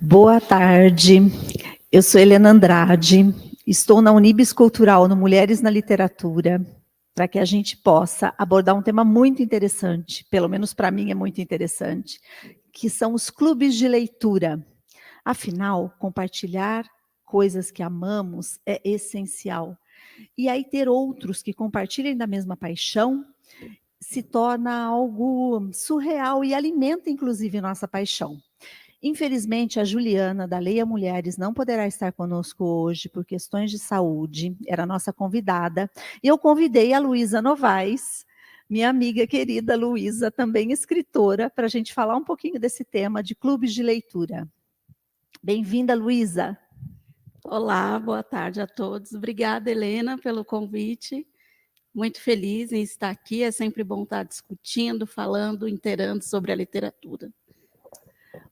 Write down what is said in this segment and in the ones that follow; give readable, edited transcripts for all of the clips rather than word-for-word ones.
Boa tarde, eu sou Helena Andrade, estou na Unibis Cultural no Mulheres na Literatura, para que a gente possa abordar um tema muito interessante, pelo menos para mim é muito interessante, que são os clubes de leitura. Afinal, compartilhar coisas que amamos é essencial. E aí ter outros que compartilhem da mesma paixão se torna algo surreal e alimenta, inclusive, nossa paixão. Infelizmente, a Juliana, da Leia Mulheres, não poderá estar conosco hoje por questões de saúde, era a nossa convidada. E eu convidei a Luísa Novaes, minha amiga querida Luísa, também escritora, para a gente falar um pouquinho desse tema de clubes de leitura. Bem-vinda, Luísa. Olá, boa tarde a todos. Obrigada, Helena, pelo convite. Muito feliz em estar aqui. É sempre bom estar discutindo, falando, inteirando sobre a literatura.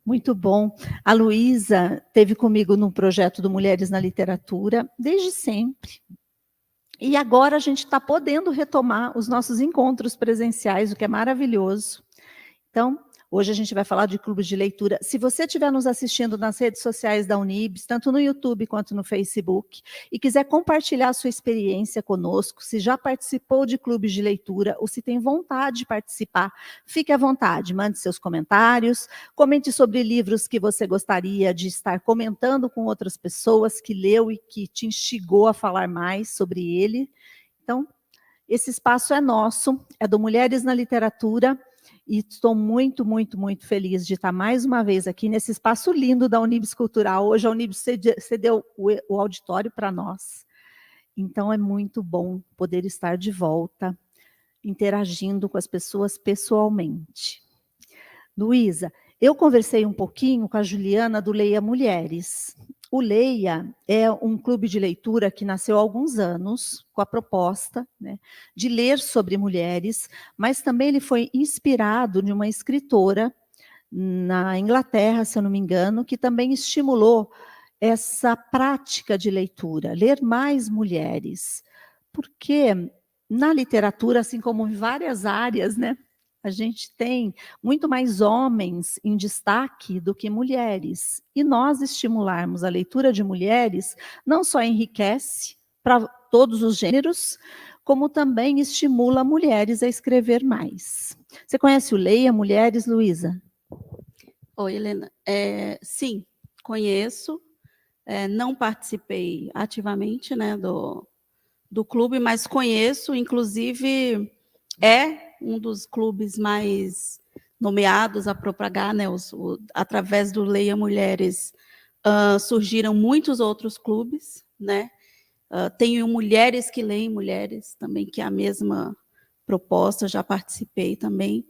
Muito bom. A Luísa esteve comigo no projeto do Mulheres na Literatura desde sempre. E agora a gente está podendo retomar os nossos encontros presenciais, o que é maravilhoso. Então, hoje a gente vai falar de clubes de leitura. Se você estiver nos assistindo nas redes sociais da Unibis, tanto no YouTube quanto no Facebook, e quiser compartilhar a sua experiência conosco, se já participou de clubes de leitura ou se tem vontade de participar, fique à vontade, mande seus comentários, comente sobre livros que você gostaria de estar comentando com outras pessoas que leu e que te instigou a falar mais sobre ele. Então, esse espaço é nosso, é do Mulheres na Literatura, e estou muito, muito, muito feliz de estar mais uma vez aqui nesse espaço lindo da Unibis Cultural. Hoje a Unibis cedeu o auditório para nós. Então é muito bom poder estar de volta, interagindo com as pessoas pessoalmente. Luísa, eu conversei um pouquinho com a Juliana do Leia Mulheres. O Leia é um clube de leitura que nasceu há alguns anos, com a proposta, né, de ler sobre mulheres, mas também ele foi inspirado de uma escritora na Inglaterra, se eu não me engano, que também estimulou essa prática de leitura, ler mais mulheres. Porque na literatura, assim como em várias áreas, né, a gente tem muito mais homens em destaque do que mulheres. E nós estimularmos a leitura de mulheres não só enriquece para todos os gêneros, como também estimula mulheres a escrever mais. Você conhece o Leia Mulheres, Luísa? Oi, Helena. Sim, conheço. Não participei ativamente, né, do clube, mas conheço, inclusive, é um dos clubes mais nomeados a propagar, né, através do Leia Mulheres, surgiram muitos outros clubes, né? Tenho Mulheres que Leem Mulheres também, que é a mesma proposta, já participei também.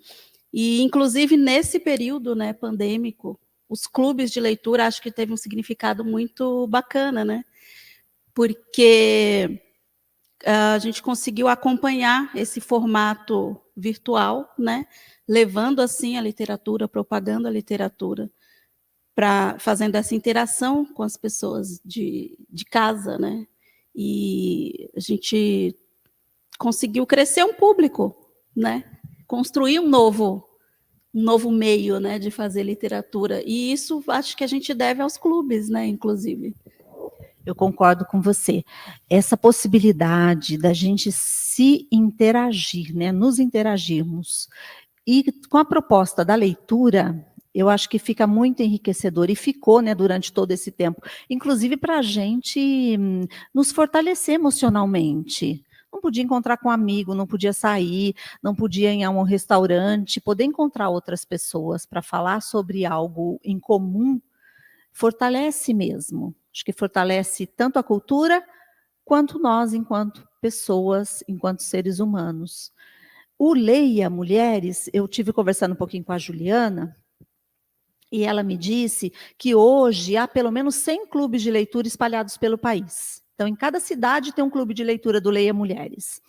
E, inclusive, nesse período, né, pandêmico, os clubes de leitura acho que teve um significado muito bacana, né? Porque a gente conseguiu acompanhar esse formato virtual, né? Levando assim a literatura, propagando a literatura, fazendo essa interação com as pessoas de casa, né? E a gente conseguiu crescer um público, né? Construir um novo meio, né, de fazer literatura. E isso acho que a gente deve aos clubes, né, inclusive. Eu concordo com você. Essa possibilidade da gente se interagir, né, nos interagirmos, e com a proposta da leitura, eu acho que fica muito enriquecedor, e ficou, né, durante todo esse tempo, inclusive para a gente nos fortalecer emocionalmente. Não podia encontrar com um amigo, não podia sair, não podia ir a um restaurante, poder encontrar outras pessoas para falar sobre algo em comum, fortalece mesmo. Acho que fortalece tanto a cultura, quanto nós, enquanto pessoas, enquanto seres humanos. O Leia Mulheres, eu tive conversando um pouquinho com a Juliana, e ela me disse que hoje há pelo menos 100 clubes de leitura espalhados pelo país. Então, em cada cidade tem um clube de leitura do Leia Mulheres.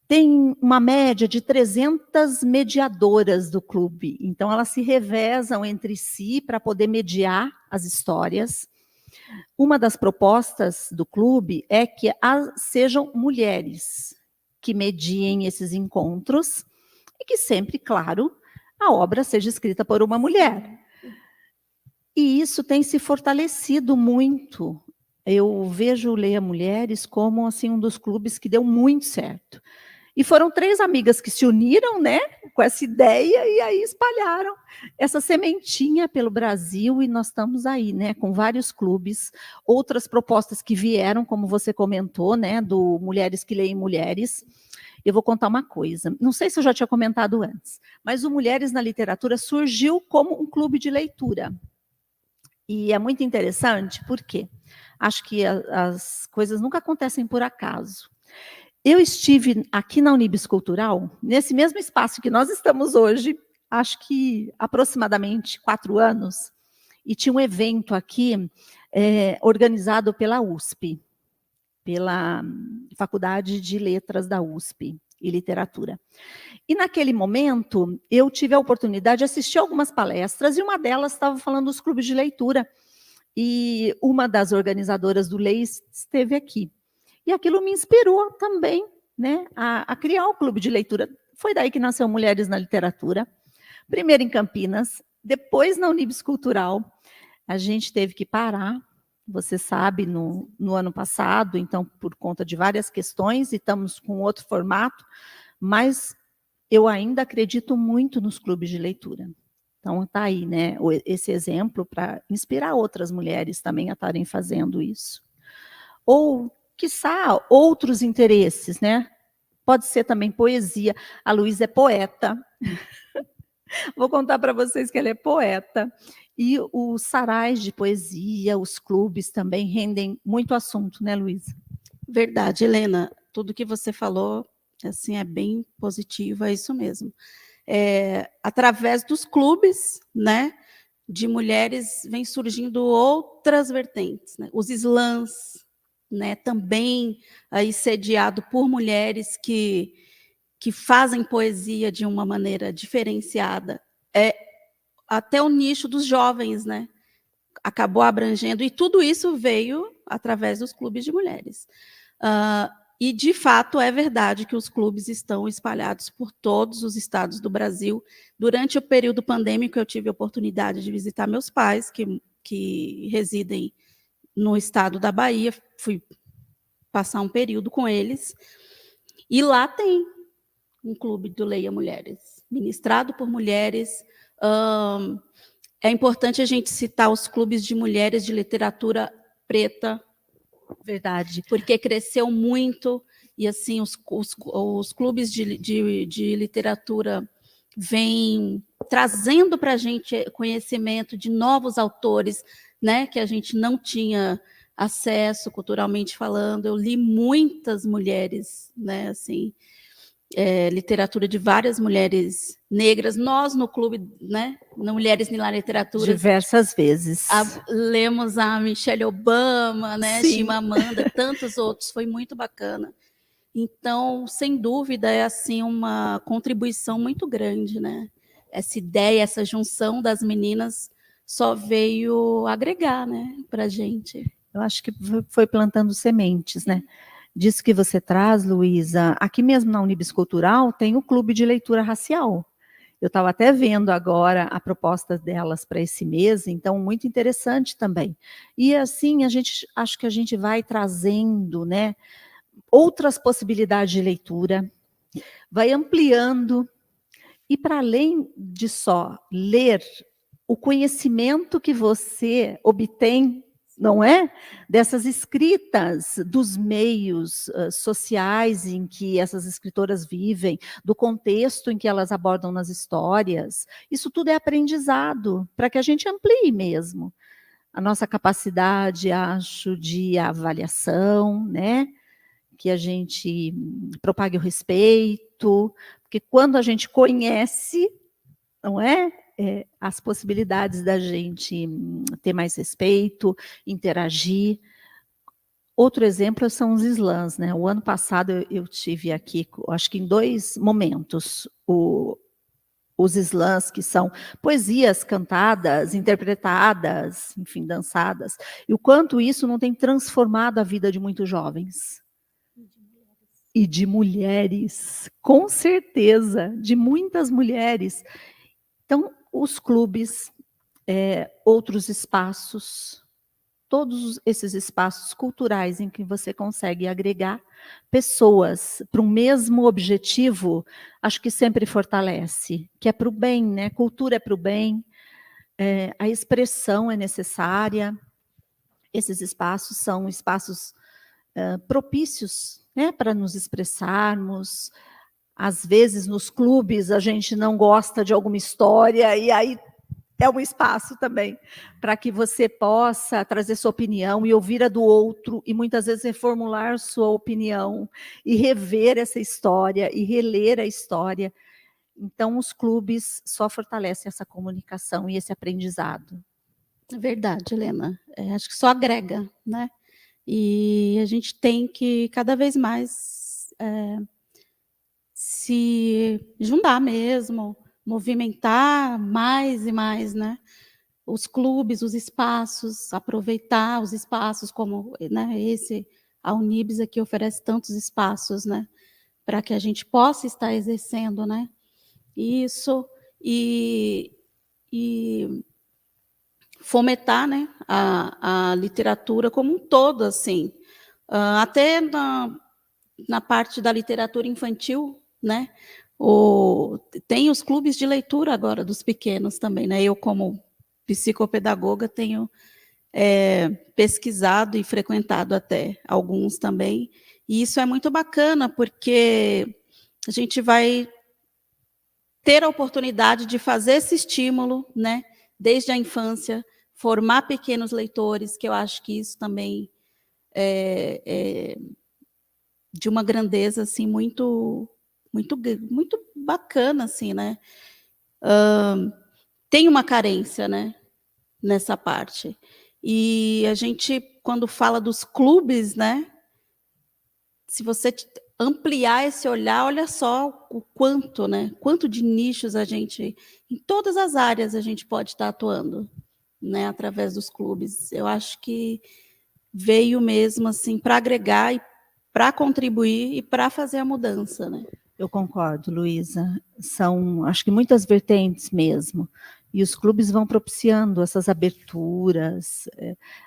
Tem uma média de 300 mediadoras do clube. Então, elas se revezam entre si para poder mediar as histórias. Uma das propostas do clube é que sejam mulheres que mediem esses encontros e que sempre, claro, a obra seja escrita por uma mulher. E isso tem se fortalecido muito. Eu vejo o Leia Mulheres como assim, um dos clubes que deu muito certo. E foram 3 amigas que se uniram, né, com essa ideia e aí espalharam essa sementinha pelo Brasil e nós estamos aí, né, com vários clubes, outras propostas que vieram, como você comentou, né, do Mulheres que Leem Mulheres. Eu vou contar uma coisa, não sei se eu já tinha comentado antes, mas o Mulheres na Literatura surgiu como um clube de leitura. E é muito interessante, porque acho que as coisas nunca acontecem por acaso. Eu estive aqui na Unibis Cultural, nesse mesmo espaço que nós estamos hoje, acho que aproximadamente 4 anos, e tinha um evento aqui organizado pela USP, pela Faculdade de Letras da USP e Literatura. E naquele momento, eu tive a oportunidade de assistir algumas palestras, e uma delas estava falando dos clubes de leitura, e uma das organizadoras do LEI esteve aqui. E aquilo me inspirou também, né, a criar o clube de leitura. Foi daí que nasceu Mulheres na Literatura, primeiro em Campinas, depois na Unibis Cultural. A gente teve que parar, você sabe, no ano passado, então, por conta de várias questões, e estamos com outro formato, mas eu ainda acredito muito nos clubes de leitura. Então, está aí, né, esse exemplo para inspirar outras mulheres também a estarem fazendo isso. Ou, quiçá, outros interesses, né? Pode ser também poesia. A Luísa é poeta. Vou contar para vocês que ela é poeta. E os sarais de poesia, os clubes também rendem muito assunto, né, Luísa? Verdade, Helena. Tudo que você falou assim, é bem positivo, é isso mesmo. Através dos clubes, né, de mulheres, vem surgindo outras vertentes, né? Os slams, né, também aí sediado por mulheres que fazem poesia de uma maneira diferenciada. Até o nicho dos jovens, né, acabou abrangendo, e tudo isso veio através dos clubes de mulheres. E, de fato, é verdade que os clubes estão espalhados por todos os estados do Brasil. Durante o período pandêmico, eu tive a oportunidade de visitar meus pais, que residem no estado da Bahia. Fui passar um período com eles. E lá tem um clube do Leia Mulheres, ministrado por mulheres. É importante a gente citar os clubes de mulheres de literatura preta, verdade, porque cresceu muito, e assim os clubes de literatura vêm trazendo para a gente conhecimento de novos autores, né, que a gente não tinha acesso culturalmente falando. Eu li muitas mulheres, né, assim, literatura de várias mulheres negras. Nós, no clube, né, na Mulheres na Literatura, diversas vezes. Lemos a Michelle Obama, né, Sim. Chimamanda, tantos outros, foi muito bacana. Então, sem dúvida, é assim uma contribuição muito grande, né? Essa ideia, essa junção das meninas só veio agregar, né, para a gente. Eu acho que foi plantando sementes, né? Disso que você traz, Luísa, aqui mesmo na Unibis Cultural tem o Clube de Leitura Racial. Eu estava até vendo agora a proposta delas para esse mês, então muito interessante também. E assim, acho que a gente vai trazendo, né, outras possibilidades de leitura, vai ampliando, e para além de só ler, o conhecimento que você obtém, não é? Dessas escritas, dos meios sociais em que essas escritoras vivem, do contexto em que elas abordam nas histórias. Isso tudo é aprendizado, para que a gente amplie mesmo a nossa capacidade, acho, de avaliação, né? Que a gente propague o respeito, porque quando a gente conhece, não é? As possibilidades da gente ter mais respeito, interagir. Outro exemplo são os slams, né? O ano passado eu tive aqui, acho que em 2 momentos, os slams, que são poesias cantadas, interpretadas, enfim, dançadas, e o quanto isso não tem transformado a vida de muitos jovens. E de mulheres, com certeza, de muitas mulheres. Então, os clubes outros espaços, todos esses espaços culturais em que você consegue agregar pessoas para um mesmo objetivo, acho que sempre fortalece, que é para o bem, né? Cultura é para o bem, a expressão é necessária, esses espaços são espaços propícios, né, para nos expressarmos. Às vezes, nos clubes, a gente não gosta de alguma história, e aí é um espaço também para que você possa trazer sua opinião e ouvir a do outro, e muitas vezes reformular sua opinião, e rever essa história, e reler a história. Então, os clubes só fortalecem essa comunicação e esse aprendizado. É verdade, Helena. Acho que só agrega, né? E a gente tem que cada vez mais se juntar mesmo, movimentar mais e mais, né? Os clubes, os espaços, aproveitar os espaços como, né, a Unibis aqui oferece tantos espaços, né? Para que a gente possa estar exercendo, né? Isso e fomentar, né, a literatura como um todo, assim, até na parte da literatura infantil, né, tem os clubes de leitura agora dos pequenos também, né, eu como psicopedagoga tenho pesquisado e frequentado até alguns também, e isso é muito bacana, porque a gente vai ter a oportunidade de fazer esse estímulo, né, desde a infância, formar pequenos leitores, que eu acho que isso também é de uma grandeza assim muito bacana, assim, né? Tem uma carência, né, nessa parte. E a gente, quando fala dos clubes, né, se você ampliar esse olhar, olha só o quanto, né? Quanto de nichos em todas as áreas a gente pode estar atuando, né? Através dos clubes. Eu acho que veio mesmo assim para agregar e para contribuir e para fazer a mudança, né? Eu concordo, Luísa. São, acho que muitas vertentes mesmo. E os clubes vão propiciando essas aberturas.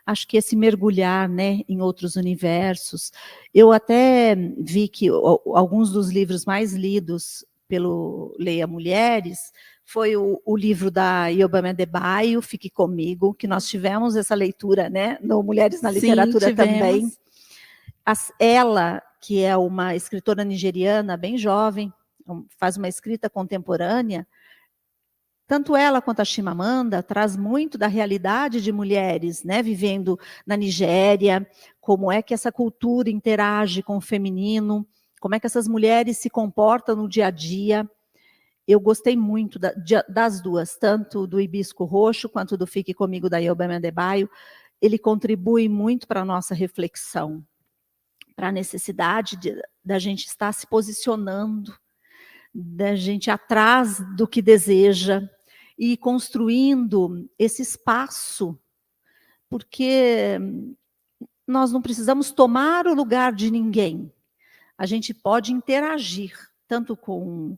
Acho que esse mergulhar, né, em outros universos. Eu até vi que alguns dos livros mais lidos pelo Leia Mulheres foi o livro da Yobama Adebayo, Fique Comigo, que nós tivemos essa leitura, né, no Mulheres na Literatura também. Ela, que é uma escritora nigeriana bem jovem, faz uma escrita contemporânea, tanto ela quanto a Chimamanda traz muito da realidade de mulheres, né, vivendo na Nigéria, como é que essa cultura interage com o feminino, como é que essas mulheres se comportam no dia a dia. Eu gostei muito das duas, tanto do Hibisco Roxo quanto do Fique Comigo, da Yobama Adebayo. Ele contribui muito para a nossa reflexão, para a necessidade da gente estar se posicionando, da gente atrás do que deseja e construindo esse espaço, porque nós não precisamos tomar o lugar de ninguém. A gente pode interagir, tanto com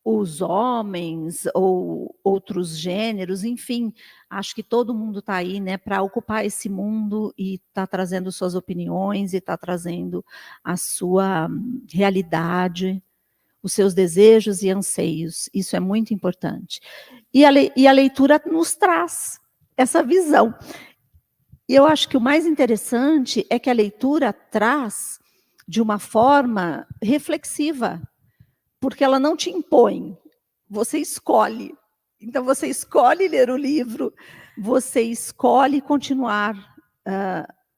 os homens ou outros gêneros, enfim, acho que todo mundo está aí, né, para ocupar esse mundo e está trazendo suas opiniões e está trazendo a sua realidade, os seus desejos e anseios. Isso é muito importante. E a leitura nos traz essa visão. E eu acho que o mais interessante é que a leitura traz de uma forma reflexiva, porque ela não te impõe, você escolhe. Então, você escolhe ler o livro, você escolhe continuar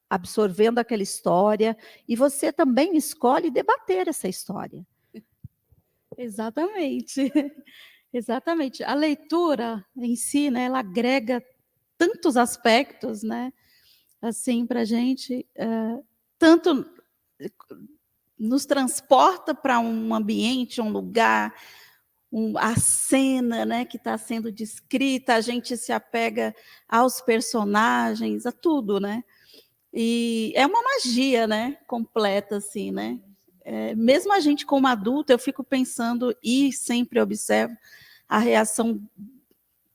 absorvendo aquela história, e você também escolhe debater essa história. Exatamente. Exatamente. A leitura em si, né, ela agrega tantos aspectos, né, assim, para a gente, tanto nos transporta para um ambiente, um lugar, a cena, né, que está sendo descrita, a gente se apega aos personagens, a tudo, né? E é uma magia, né, completa, assim, né? Mesmo a gente como adulta, eu fico pensando e sempre observo a reação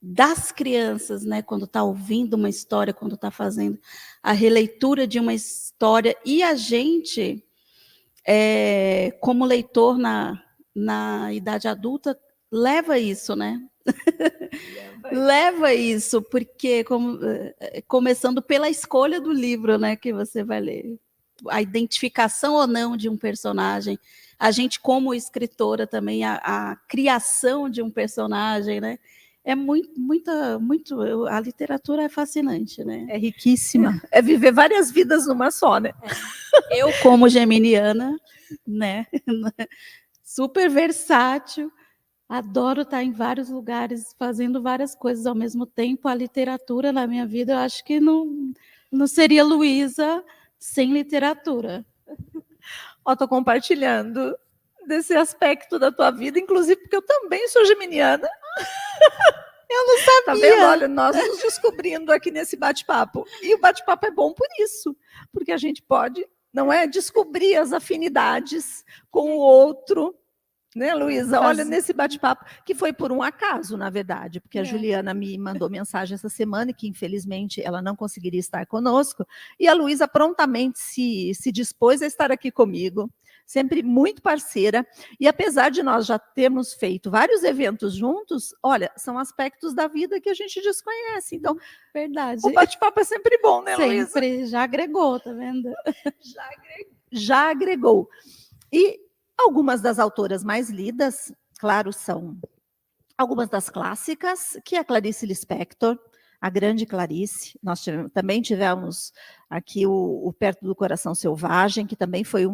das crianças, né, quando está ouvindo uma história, quando está fazendo a releitura de uma história, e a gente, como leitor na idade adulta, leva isso, né? Leva isso, porque começando pela escolha do livro, né, que você vai ler, a identificação ou não de um personagem, a gente como escritora também, a criação de um personagem, né, é a literatura é fascinante, né? É riquíssima, é viver várias vidas numa só, né? Eu como geminiana, né, super versátil, adoro estar em vários lugares, fazendo várias coisas ao mesmo tempo. A literatura na minha vida, eu acho que não seria Luísa sem literatura. Estou compartilhando desse aspecto da tua vida, inclusive porque eu também sou geminiana. Eu não sabia. Tá vendo? Olha, nós nos descobrindo aqui nesse bate-papo. E o bate-papo é bom por isso, porque a gente pode, não é, descobrir as afinidades com o outro, né, Luísa? Olha, nesse bate-papo, que foi por um acaso, na verdade, porque a Juliana me mandou mensagem essa semana, que infelizmente ela não conseguiria estar conosco, e a Luísa prontamente se dispôs a estar aqui comigo, sempre muito parceira, e apesar de nós já termos feito vários eventos juntos, olha, são aspectos da vida que a gente desconhece, então, verdade. O bate-papo é sempre bom, né, Luísa? Sempre, já agregou, tá vendo? Já agregou. E algumas das autoras mais lidas, claro, são algumas das clássicas, que é a Clarice Lispector, a grande Clarice. Nós também tivemos aqui o Perto do Coração Selvagem, que também foi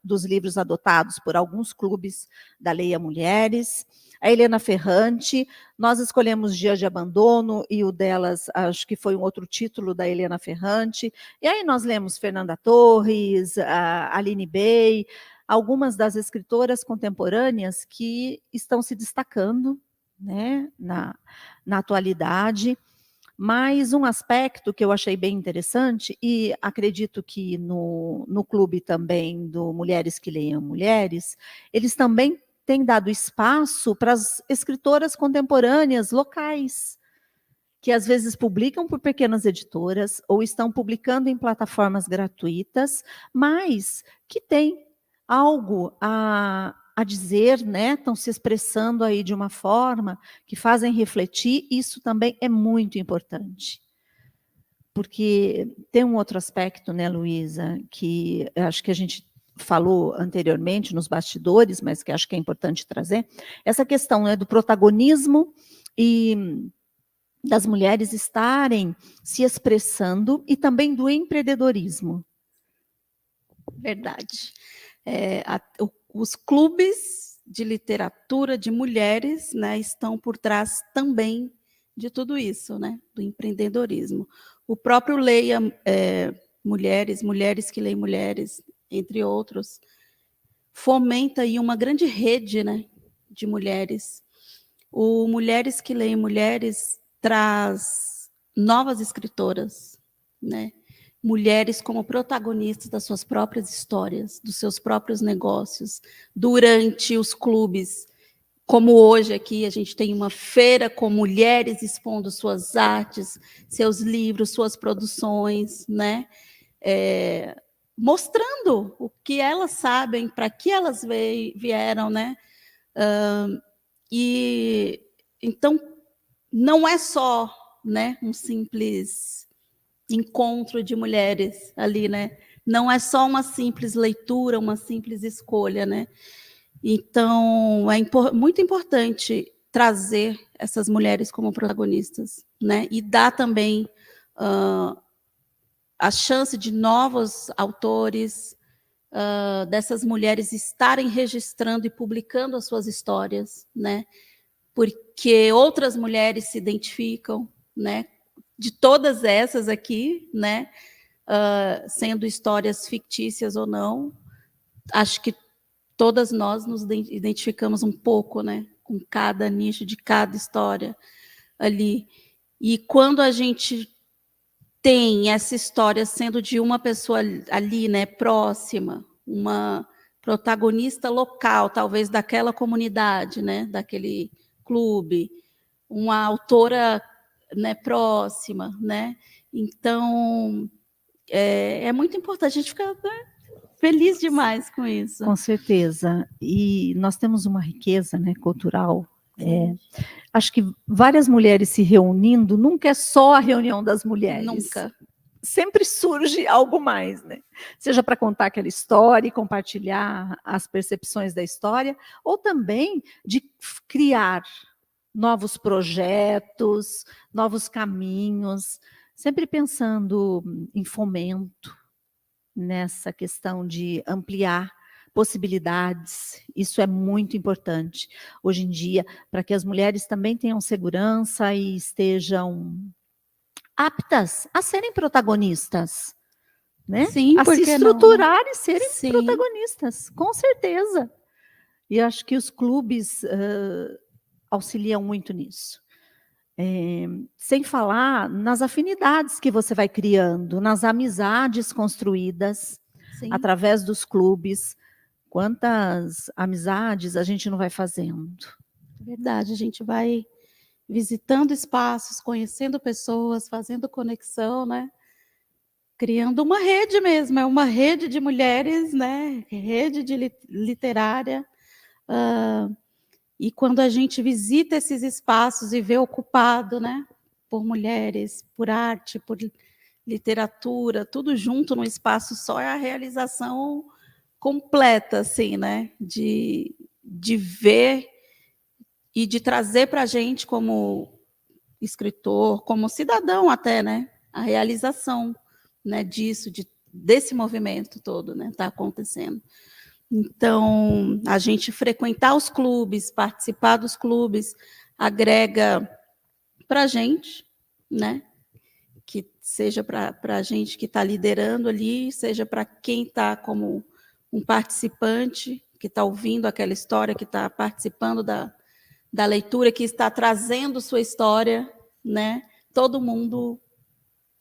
dos livros adotados por alguns clubes da Leia Mulheres. A Helena Ferrante, nós escolhemos Dias de Abandono, e o delas, acho que foi um outro título da Helena Ferrante. E aí nós lemos Fernanda Torres, a Aline Bey, algumas das escritoras contemporâneas que estão se destacando, né, na atualidade. Mas um aspecto que eu achei bem interessante, e acredito que no clube também do Mulheres que Leiam Mulheres, eles também têm dado espaço para as escritoras contemporâneas locais, que às vezes publicam por pequenas editoras ou estão publicando em plataformas gratuitas, mas que têm algo a dizer, né? Estão se expressando aí de uma forma que fazem refletir. Isso também é muito importante. Porque tem um outro aspecto, né, Luísa, que acho que a gente falou anteriormente nos bastidores, mas que acho que é importante trazer, essa questão, né, do protagonismo e das mulheres estarem se expressando, e também do empreendedorismo. Verdade. Os clubes de literatura de mulheres, né, estão por trás também de tudo isso, né, do empreendedorismo. O próprio Leia Mulheres que Leem Mulheres, entre outros, fomenta aí uma grande rede, né, de mulheres. O Mulheres que Leem Mulheres traz novas escritoras, né? Mulheres como protagonistas das suas próprias histórias, dos seus próprios negócios, durante os clubes. Como hoje aqui a gente tem uma feira com mulheres expondo suas artes, seus livros, suas produções, né? Mostrando o que elas sabem, para que elas vieram, né? E então não é só, né, um simples encontro de mulheres ali, né? Não é só uma simples leitura, uma simples escolha, né? Então é muito importante trazer essas mulheres como protagonistas, né? E dar também a chance de novos autores, dessas mulheres estarem registrando e publicando as suas histórias, né? Porque outras mulheres se identificam, né? De todas essas aqui, né? Sendo histórias fictícias ou não, acho que todas nós nos identificamos um pouco, né? Com cada nicho de cada história ali. E quando a gente tem essa história sendo de uma pessoa ali, né, próxima, uma protagonista local, talvez daquela comunidade, né, daquele clube, uma autora, né, próxima, né? Então, é muito importante, a gente fica, né, feliz demais com isso. Com certeza. E nós temos uma riqueza, né, cultural. Acho que várias mulheres se reunindo, nunca é só a reunião das mulheres. Nunca. Sempre surge algo mais, né? Seja para contar aquela história e compartilhar as percepções da história, ou também de criar novos projetos, novos caminhos, sempre pensando em fomento, nessa questão de ampliar possibilidades. Isso é muito importante hoje em dia, para que as mulheres também tenham segurança e estejam aptas a serem protagonistas, né? Sim, a se estruturar e serem protagonistas, com certeza. E acho que os clubes auxiliam muito nisso. Sem falar nas afinidades que você vai criando, nas amizades construídas através dos clubes. Quantas amizades a gente não vai fazendo? Verdade, a gente vai visitando espaços, conhecendo pessoas, fazendo conexão, né? Criando uma rede mesmo, é uma rede de mulheres, né? Rede de literária. E quando a gente visita esses espaços e vê ocupado, né? Por mulheres, por arte, por literatura, tudo junto num espaço só, é a realização completa, assim, né? De ver e de trazer para a gente como escritor, como cidadão até, né? A realização, né, disso, desse movimento todo, né? Está acontecendo. Então, a gente frequentar os clubes, participar dos clubes, agrega para a gente, né? Que seja para a gente que está liderando ali, seja para quem está como um participante, que está ouvindo aquela história, que está participando da leitura, que está trazendo sua história, né? Todo mundo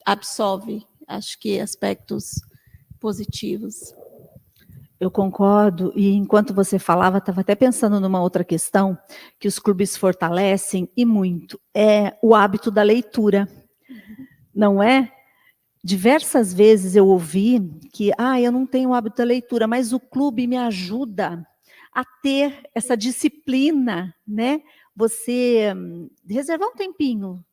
absorve, acho que, aspectos positivos. Eu concordo, e enquanto você falava, estava até pensando numa outra questão que os clubes fortalecem, e muito, é o hábito da leitura, não é? Diversas vezes eu ouvi que, eu não tenho o hábito da leitura, mas o clube me ajuda a ter essa disciplina, né? Você reservar um tempinho,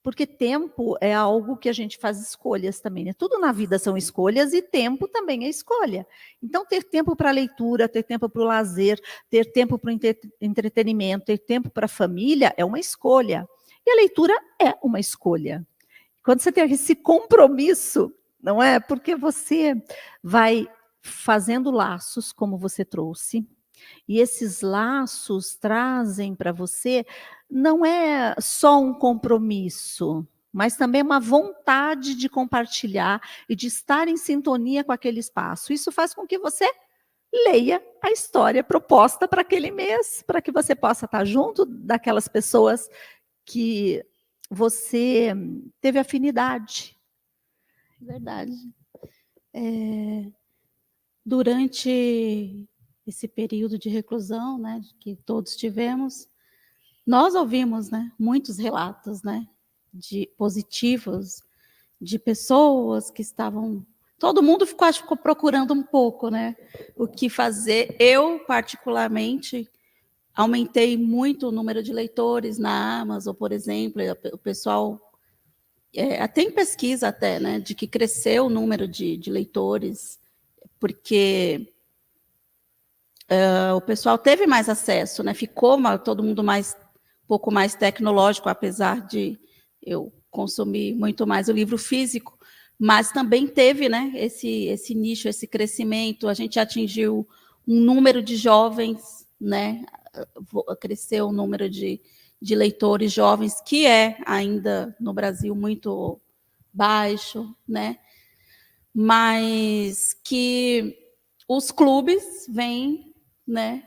porque tempo é algo que a gente faz escolhas também, né? Tudo na vida são escolhas e tempo também é escolha. Então, ter tempo para a leitura, ter tempo para o lazer, ter tempo para o entretenimento, ter tempo para a família é uma escolha. E a leitura é uma escolha. Quando você tem esse compromisso, não é? Porque você vai fazendo laços, como você trouxe, e esses laços trazem para você, não é só um compromisso, mas também uma vontade de compartilhar e de estar em sintonia com aquele espaço. Isso faz com que você leia a história proposta para aquele mês, para que você possa estar junto daquelas pessoas que você teve afinidade. Verdade. Durante esse período de reclusão, né, que todos tivemos, nós ouvimos, né, muitos relatos, né, positivos, de pessoas que estavam... Todo mundo ficou procurando um pouco, né, o que fazer. Eu, particularmente, aumentei muito o número de leitores na Amazon, por exemplo. O pessoal... tem pesquisa até, né, de que cresceu o número de leitores, porque o pessoal teve mais acesso, né, ficou todo mundo um pouco mais tecnológico, apesar de eu consumir muito mais o livro físico, mas também teve, né, esse nicho, esse crescimento. A gente atingiu um número de jovens, né, cresceu o número de leitores jovens, que é ainda no Brasil muito baixo, né? Mas que os clubes vêm, né,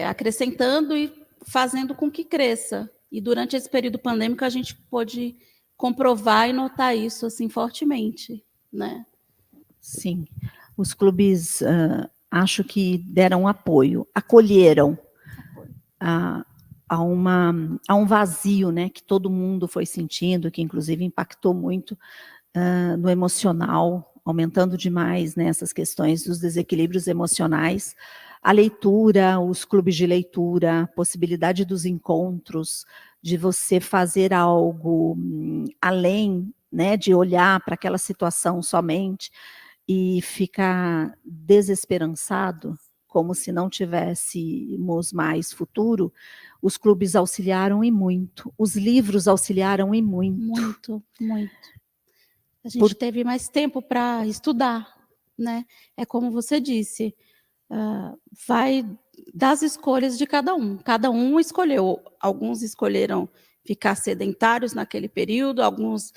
acrescentando e fazendo com que cresça. E durante esse período pandêmico a gente pôde comprovar e notar isso assim fortemente, né? Sim, os clubes acho que deram apoio, acolheram a um vazio, né, que todo mundo foi sentindo, que inclusive impactou muito no emocional, aumentando demais, né, essas questões dos desequilíbrios emocionais. A leitura, os clubes de leitura, a possibilidade dos encontros, de você fazer algo além, né, de olhar para aquela situação somente e ficar desesperançado, como se não tivéssemos mais futuro. Os clubes auxiliaram e muito, os livros auxiliaram e muito. Muito, muito. A gente teve mais tempo para estudar, né? É como você disse, vai das escolhas de cada um. Cada um escolheu. Alguns escolheram ficar sedentários naquele período, alguns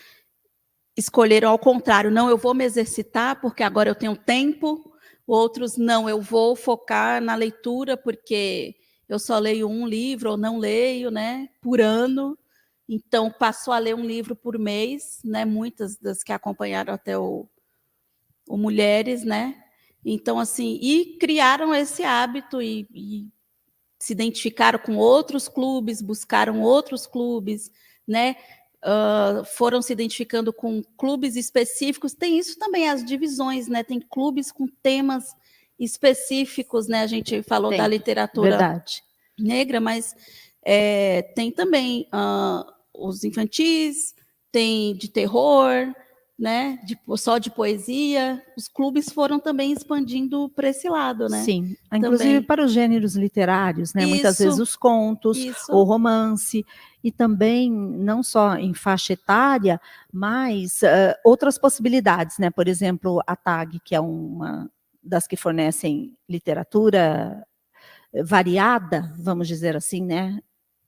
escolheram ao contrário, não, eu vou me exercitar porque agora eu tenho tempo. Outros, não, eu vou focar na leitura porque eu só leio um livro ou não leio, né, por ano. Então, passou a ler um livro por mês, né, muitas das que acompanharam até o Mulheres, né? Então, assim, e criaram esse hábito e se identificaram com outros clubes, buscaram outros clubes, né? Foram se identificando com clubes específicos. Tem isso também, as divisões, né? Tem clubes com temas específicos, né? A gente falou da literatura negra, mas tem também os infantis, tem de terror, né? Só de poesia. Os clubes foram também expandindo para esse lado, né? Sim, inclusive também para os gêneros literários, né? Muitas vezes os contos, o romance, e também não só em faixa etária, mas outras possibilidades, né? Por exemplo, a TAG, que é uma das que fornecem literatura variada, vamos dizer assim, né?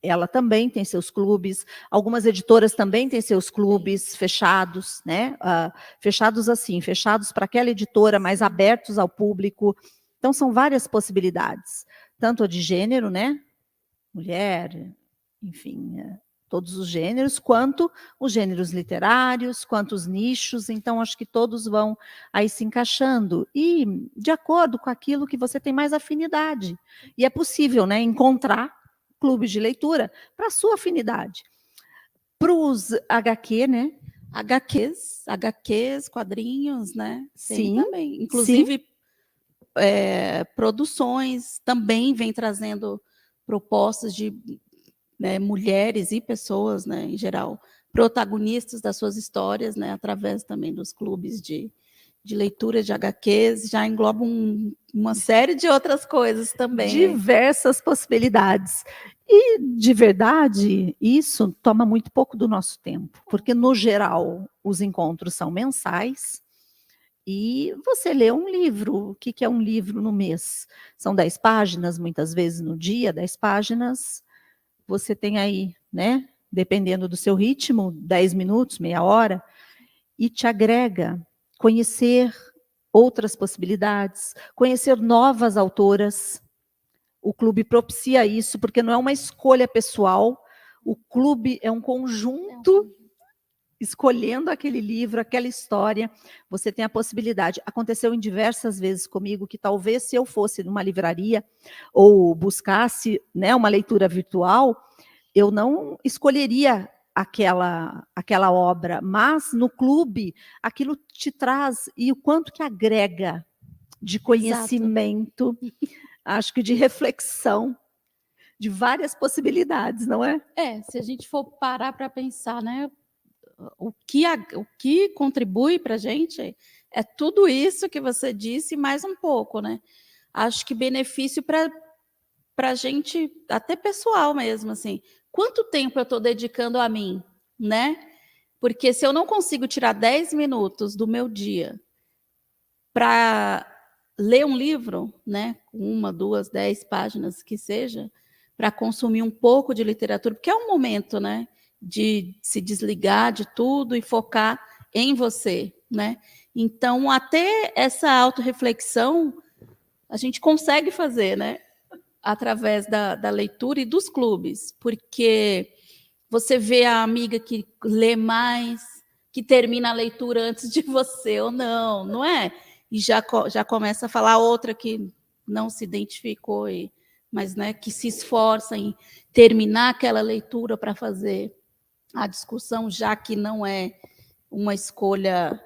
Ela também tem seus clubes, algumas editoras também têm seus clubes fechados, né? Fechados assim, fechados para aquela editora, mas abertos ao público. Então, são várias possibilidades, tanto a de gênero, né? Mulher, enfim, todos os gêneros, quanto os gêneros literários, quanto os nichos. Então, acho que todos vão aí se encaixando. E de acordo com aquilo que você tem mais afinidade. E é possível, né, encontrar clubes de leitura para a sua afinidade. Para os HQ, né? HQs, quadrinhos, né? Sim, tem também. Inclusive, produções também vem trazendo propostas de mulheres e pessoas, né, em geral, protagonistas das suas histórias, né, através também dos clubes de leitura de HQs, já engloba uma série de outras coisas também. Diversas possibilidades. E, de verdade, isso toma muito pouco do nosso tempo, porque, no geral, os encontros são mensais e você lê um livro. O que é um livro no mês? São 10 páginas, muitas vezes no dia, 10 páginas. Você tem aí, né, dependendo do seu ritmo, 10 minutos, meia hora, e te agrega conhecer outras possibilidades, conhecer novas autoras. O clube propicia isso, porque não é uma escolha pessoal, o clube é um conjunto escolhendo aquele livro, aquela história. Você tem a possibilidade. Aconteceu em diversas vezes comigo que talvez se eu fosse numa livraria ou buscasse, né, uma leitura virtual, eu não escolheria aquela obra, mas no clube aquilo te traz, e o quanto que agrega de conhecimento, acho que de reflexão, de várias possibilidades, não é? Se a gente for parar para pensar, né, o que contribui para a gente é tudo isso que você disse, mais um pouco, né? Acho que benefício para a gente, até pessoal mesmo, assim. Quanto tempo eu estou dedicando a mim, né? Porque se eu não consigo tirar 10 minutos do meu dia para ler um livro, né, 1, 2, 10 páginas que seja, para consumir um pouco de literatura, porque é um momento, né, de se desligar de tudo e focar em você, né? Então, até essa autorreflexão a gente consegue fazer, né, através da leitura e dos clubes, porque você vê a amiga que lê mais, que termina a leitura antes de você ou não, não é? E já começa a falar outra que não se identificou e mas, né, que se esforça em terminar aquela leitura para fazer a discussão, já que não é uma escolha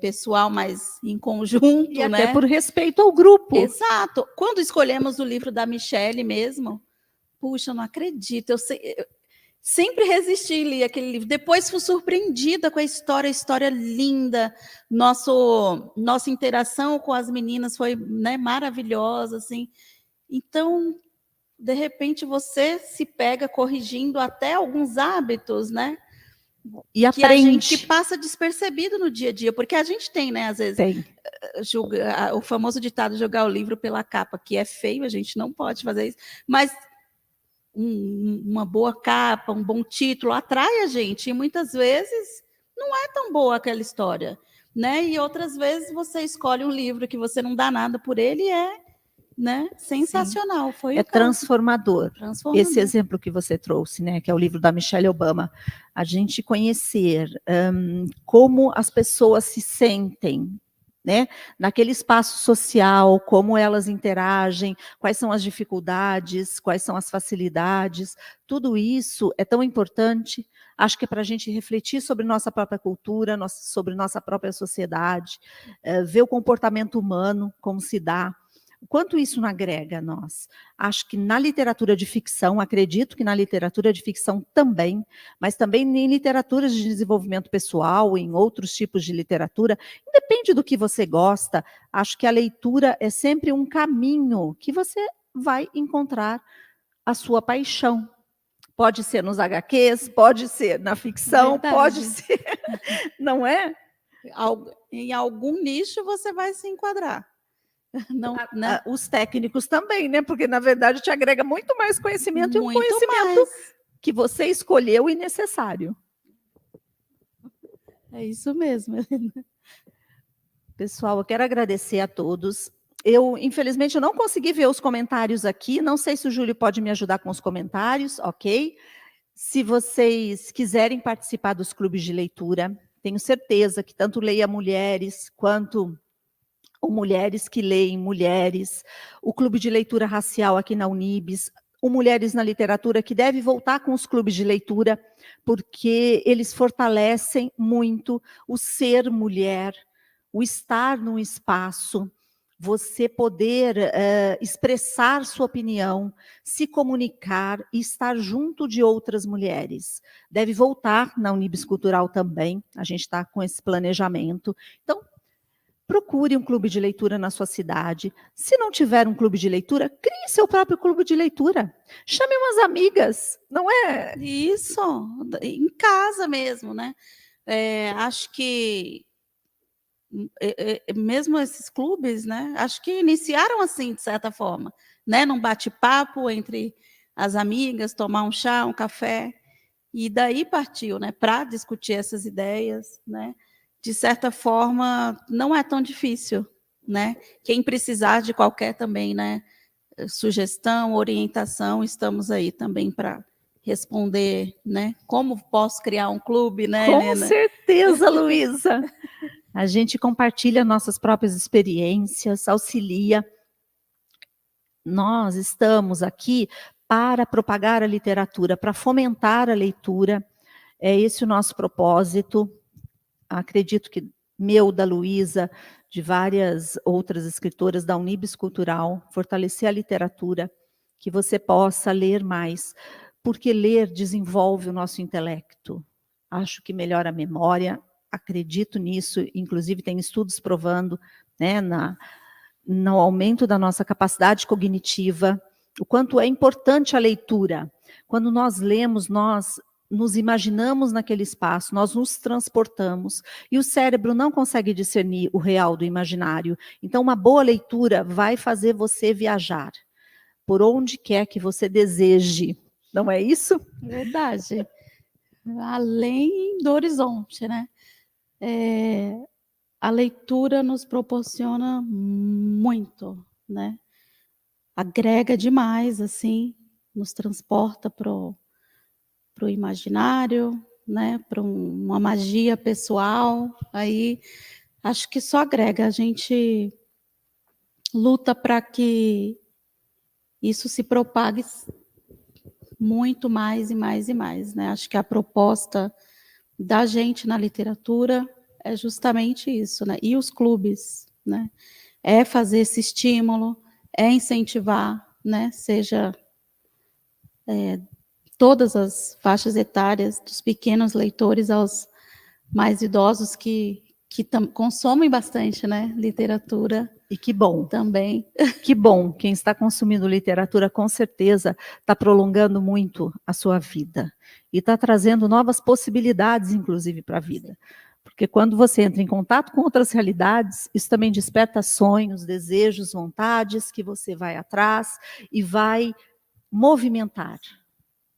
pessoal, mas em conjunto, E né? até por respeito ao grupo. Exato. Quando escolhemos o livro da Michelle mesmo, puxa, eu não acredito, eu sempre resisti a ler aquele livro. Depois fui surpreendida com a história linda. Nossa interação com as meninas foi, né, maravilhosa, assim. Então, de repente, você se pega corrigindo até alguns hábitos, né? E que a aprende. gente passa despercebido no dia a dia, porque a gente tem, né, às vezes, Tem. o famoso ditado jogar o livro pela capa, que é feio, a gente não pode fazer isso, mas uma boa capa, um bom título atrai a gente, e muitas vezes não é tão boa aquela história, né? E outras vezes você escolhe um livro que você não dá nada por ele e né, sensacional. Foi é transformador. Transformador. Esse exemplo que você trouxe, né, que é o livro da Michelle Obama, a gente conhecer como as pessoas se sentem, né, naquele espaço social, como elas interagem, quais são as dificuldades, quais são as facilidades, tudo isso é tão importante. Acho que é para a gente refletir sobre nossa própria cultura, sobre nossa própria sociedade, ver o comportamento humano, como se dá. O quanto isso não agrega a nós? Acho que na literatura de ficção, acredito que na literatura de ficção também, mas também em literaturas de desenvolvimento pessoal, em outros tipos de literatura, independe do que você gosta, acho que a leitura é sempre um caminho que você vai encontrar a sua paixão. Pode ser nos HQs, pode ser na ficção, verdade. Pode ser, não é? Em algum nicho você vai se enquadrar. Não, né? Os técnicos também, né? Porque, na verdade, te agrega muito mais conhecimento e um conhecimento mais. Que você escolheu e necessário. É isso mesmo, Helena. Pessoal, eu quero agradecer a todos. Eu, infelizmente, eu não consegui ver os comentários aqui. Não sei se o Júlio pode me ajudar com os comentários, ok? Se vocês quiserem participar dos clubes de leitura, tenho certeza que tanto Leia Mulheres quanto ou Mulheres que Leem Mulheres, o Clube de Leitura Racial aqui na Unibis, o Mulheres na Literatura, que deve voltar com os clubes de leitura, porque eles fortalecem muito o ser mulher, o estar num espaço, você poder expressar sua opinião, se comunicar e estar junto de outras mulheres. Deve voltar na Unibis Cultural também, a gente está com esse planejamento. Então, procure um clube de leitura na sua cidade. Se não tiver um clube de leitura, crie seu próprio clube de leitura. Chame umas amigas, não é? Isso, em casa mesmo, né? Acho que mesmo esses clubes, né? Acho que iniciaram assim, de certa forma, né? Num bate-papo entre as amigas, tomar um chá, um café, e daí partiu, né? Para discutir essas ideias, né? De certa forma, não é tão difícil, né? Quem precisar de qualquer também, né, sugestão, orientação, estamos aí também para responder, né? Como posso criar um clube, né, Com Helena? certeza, Luísa. A gente compartilha nossas próprias experiências, auxilia. Nós estamos aqui para propagar a literatura, para fomentar a leitura. É esse o nosso propósito. Acredito que meu, da Luísa, de várias outras escritoras da Unibis Cultural, fortalecer a literatura, que você possa ler mais, porque ler desenvolve o nosso intelecto. Acho que melhora a memória, acredito nisso, inclusive tem estudos provando, né, no aumento da nossa capacidade cognitiva, o quanto é importante a leitura. Quando nós lemos, nós nos imaginamos naquele espaço, nós nos transportamos, e o cérebro não consegue discernir o real do imaginário. Então, uma boa leitura vai fazer você viajar, por onde quer que você deseje. Não é isso? Verdade. Além do horizonte, né? A leitura nos proporciona muito, né? Agrega demais, assim, nos transporta para o imaginário, né? Para uma magia pessoal. Aí acho que só agrega. A gente luta para que isso se propague muito mais e mais e mais, né? Acho que a proposta da gente na literatura é justamente isso, né? E os clubes, né? É fazer esse estímulo, é incentivar, né? Seja todas as faixas etárias, dos pequenos leitores aos mais idosos que consomem bastante, né? Literatura. E que bom. Também. Que bom. Quem está consumindo literatura, com certeza, está prolongando muito a sua vida. E está trazendo novas possibilidades, inclusive, para a vida. Porque quando você entra em contato com outras realidades, isso também desperta sonhos, desejos, vontades que você vai atrás e vai movimentar.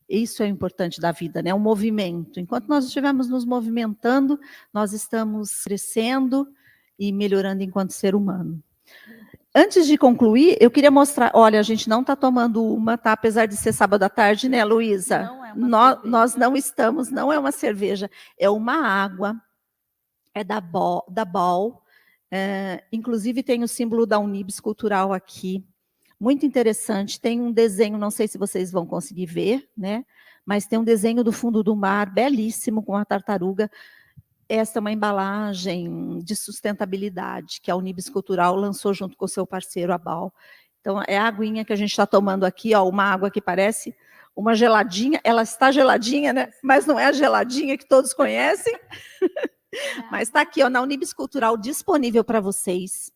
Isso é importante da vida, né? O movimento. Enquanto nós estivermos nos movimentando, nós estamos crescendo e melhorando enquanto ser humano. Antes de concluir, eu queria mostrar, olha, a gente não está tomando uma, tá? Apesar de ser sábado à tarde, né, Luísa? Não é uma cerveja. Nós não estamos, não é uma cerveja, é uma água, é da Ball, inclusive tem o símbolo da Unibis Cultural aqui, muito interessante, tem um desenho, não sei se vocês vão conseguir ver, né? Mas tem um desenho do fundo do mar, belíssimo, com a tartaruga. Essa é uma embalagem de sustentabilidade que a Unibis Cultural lançou junto com o seu parceiro, a Bal. Então, é a aguinha que a gente está tomando aqui, ó, uma água que parece uma geladinha. Ela está geladinha, né? Mas não é a geladinha que todos conhecem. Mas está aqui, ó, na Unibis Cultural, disponível para vocês.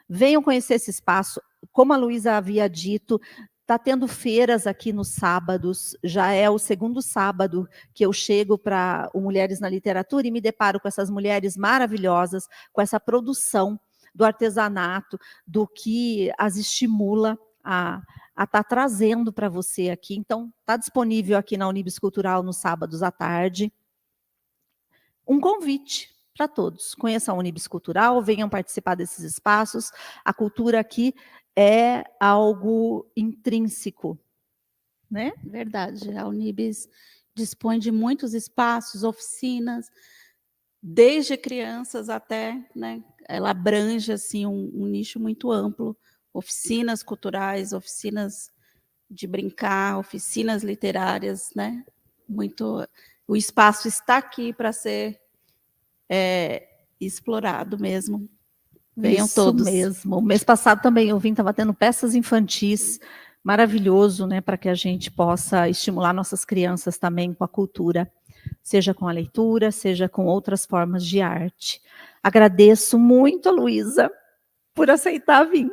Venham conhecer esse espaço. Como a Luísa havia dito, está tendo feiras aqui nos sábados, já é o segundo sábado que eu chego para o Mulheres na Literatura e me deparo com essas mulheres maravilhosas, com essa produção do artesanato, do que as estimula a estar trazendo para você aqui. Então, está disponível aqui na Unibis Cultural nos sábados à tarde. Um convite para todos. Conheçam a Unibis Cultural, venham participar desses espaços. A cultura aqui é algo intrínseco, né? Verdade. A Unibis dispõe de muitos espaços, oficinas, desde crianças até, né? Ela abrange assim um nicho muito amplo. Oficinas culturais, oficinas de brincar, oficinas literárias, né? Muito. O espaço está aqui para ser explorado mesmo. Venham Isso todos. mesmo. O mês passado também eu vim, estava tendo peças infantis, maravilhoso, né, para que a gente possa estimular nossas crianças também com a cultura, seja com a leitura, seja com outras formas de arte. Agradeço muito a Luísa por aceitar vir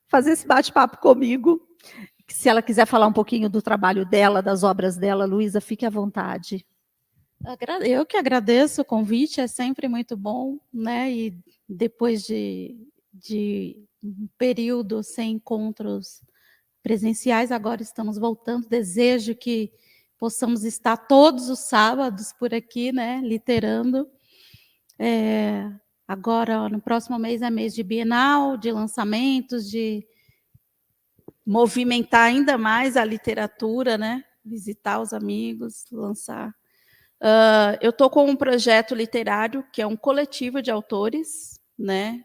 fazer esse bate-papo comigo. Se ela quiser falar um pouquinho do trabalho dela, das obras dela, Luísa, fique à vontade. Eu que agradeço o convite, é sempre muito bom, né? E depois de um período sem encontros presenciais, agora estamos voltando. Desejo que possamos estar todos os sábados por aqui, né? Literando. Agora, no próximo mês é mês de Bienal, de lançamentos, de movimentar ainda mais a literatura, né? Visitar os amigos, lançar. Eu estou com um projeto literário que é um coletivo de autores, né,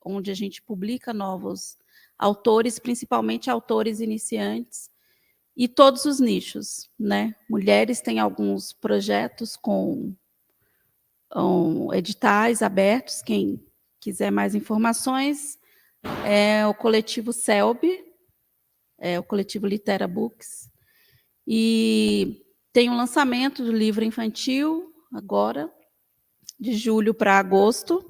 onde a gente publica novos autores, principalmente autores iniciantes, e todos os nichos, né? Mulheres têm alguns projetos com editais abertos, quem quiser mais informações, é o coletivo CELB, é o coletivo Litera Books, e tem um lançamento do livro infantil, agora, de julho para agosto.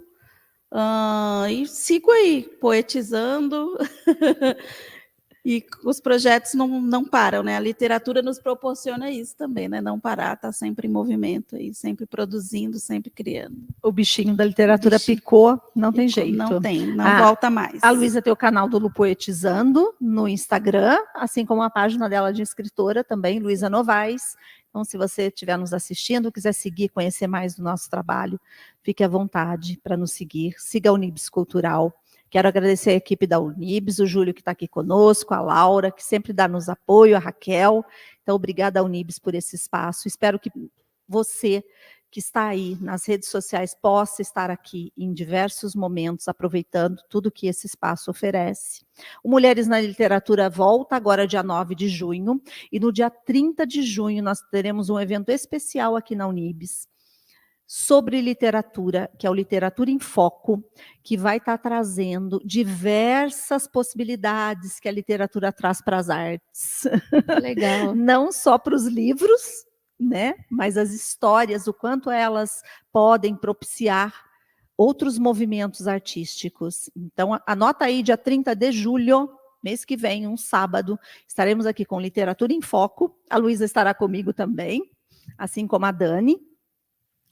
E sigo aí, poetizando. E os projetos não param, né? A literatura nos proporciona isso também, né? Não parar, tá sempre em movimento, aí, sempre produzindo, sempre criando. O bichinho da literatura picou, não tem jeito. Não tem, não volta mais. A Luísa tem o canal do Lu Poetizando no Instagram, assim como a página dela de escritora também, Luísa Novaes. Então, se você estiver nos assistindo, quiser seguir, conhecer mais do nosso trabalho, fique à vontade para nos seguir. Siga a Unibis Cultural. Quero agradecer a equipe da Unibis, o Júlio que está aqui conosco, a Laura, que sempre dá nos apoio, a Raquel. Então, obrigada, Unibis, por esse espaço. Espero que você que está aí nas redes sociais possa estar aqui em diversos momentos, aproveitando tudo que esse espaço oferece. O Mulheres na Literatura volta agora dia 9 de junho, e no dia 30 de junho nós teremos um evento especial aqui na Unibis, sobre literatura, que é o Literatura em Foco, que vai estar trazendo diversas possibilidades que a literatura traz para as artes. Legal. Não só para os livros, né, mas as histórias, o quanto elas podem propiciar outros movimentos artísticos. Então, anota aí, dia 30 de julho, mês que vem, um sábado, estaremos aqui com Literatura em Foco. A Luísa estará comigo também, assim como a Dani.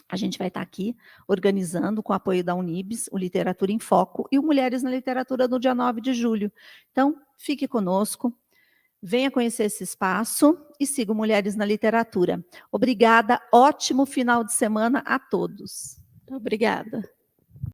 A gente vai estar aqui organizando, com o apoio da Unibis, o Literatura em Foco e o Mulheres na Literatura no dia 9 de julho. Então, fique conosco, venha conhecer esse espaço e siga o Mulheres na Literatura. Obrigada, ótimo final de semana a todos. Obrigada.